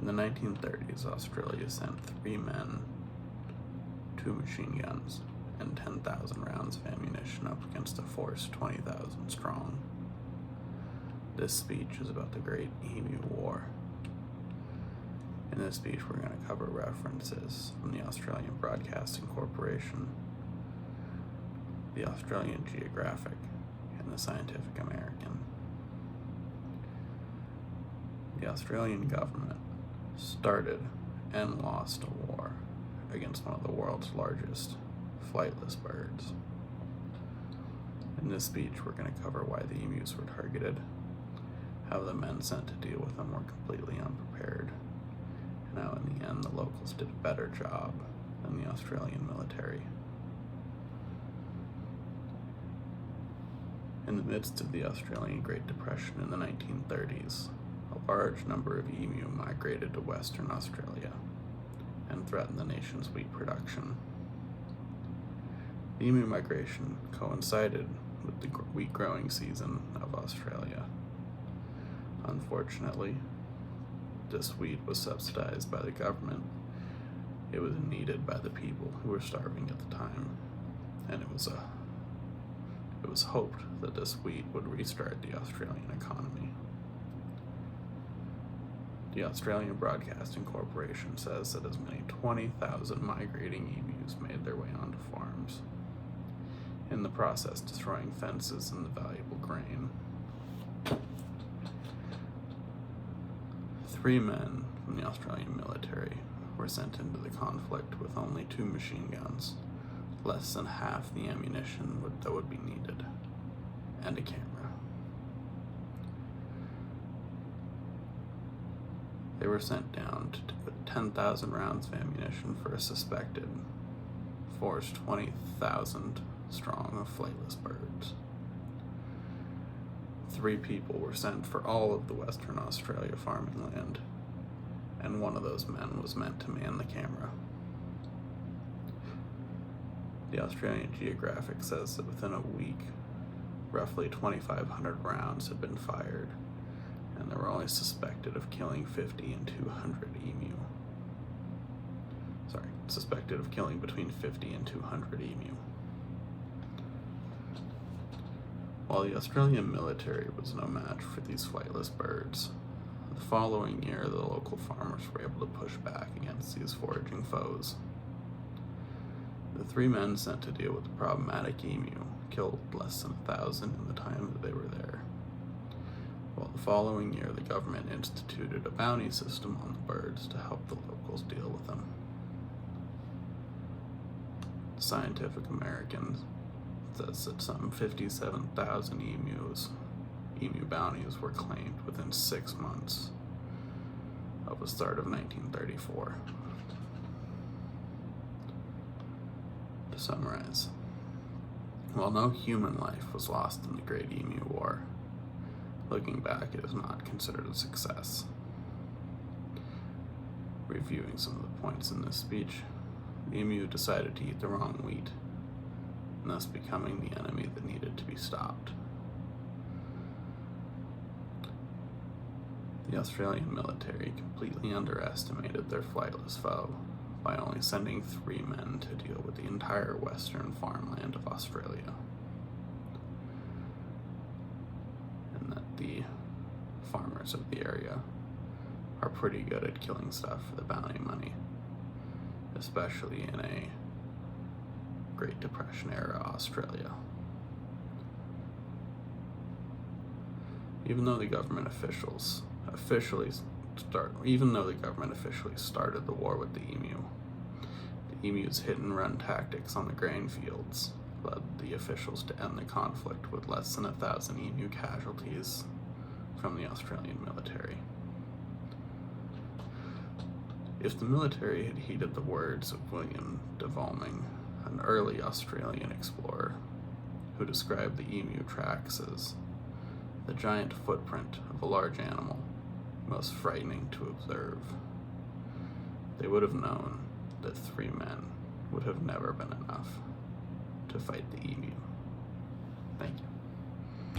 In the 1930s, Australia sent 3 men, 2 machine guns, and 10,000 rounds of ammunition up against a force 20,000 strong. This speech is about the Great Emu War. In this speech, we're going to cover references from the Australian Broadcasting Corporation, the Australian Geographic, and the Scientific American. The Australian government started and lost a war against one of the world's largest flightless birds. In this speech, we're going to cover why the emus were targeted, how the men sent to deal with them were completely unprepared, and how in the end the locals did a better job than the Australian military. In the midst of the Australian Great Depression in the 1930s, a large number of emu migrated to Western Australia and threatened the nation's wheat production. The emu migration coincided with the wheat growing season of Australia. Unfortunately, this wheat was subsidized by the government. It was needed by the people who were starving at the time, and it was hoped that this wheat would restart the Australian economy. The Australian Broadcasting Corporation says that as many 20,000 migrating emus made their way onto farms, in the process destroying fences and the valuable grain. 3 men from the Australian military were sent into the conflict with only 2 machine guns, less than half the ammunition that would be needed, and a camera. They were sent down to put 10,000 rounds of ammunition for a suspected force 20,000 strong of flightless birds. 3 people were sent for all of the Western Australia farming land, and one of those men was meant to man the camera. The Australian Geographic says that within a week, roughly 2,500 rounds had been fired, and they were only suspected of killing 50 and 200 emu. Suspected of killing between 50 and 200 emu. While the Australian military was no match for these flightless birds, the following year the local farmers were able to push back against these foraging foes. The 3 men sent to deal with the problematic emu killed less than 1,000 in the time that they were there. While the following year the government instituted a bounty system on the birds to help the locals deal with them. The Scientific American says that some 57,000 emu bounties were claimed within 6 months of the start of 1934. To summarize, while no human life was lost in the Great Emu War, looking back, it is not considered a success. Reviewing some of the points in this speech, the emu decided to eat the wrong wheat, and thus becoming the enemy that needed to be stopped. The Australian military completely underestimated their flightless foe by only sending 3 men to deal with the entire western farmland of Australia, and that the farmers of the area are pretty good at killing stuff for the bounty money, especially in a Great Depression era Australia. Even though the government officially started the war with the emu's hit and run tactics on the grain fields led the officials to end the conflict with less than 1,000 emu casualties from the Australian military. If the military had heeded the words of William de Valming, an early Australian explorer, who described the emu tracks as the giant footprint of a large animal, most frightening to observe, they would have known that 3 men would have never been enough to fight the emu.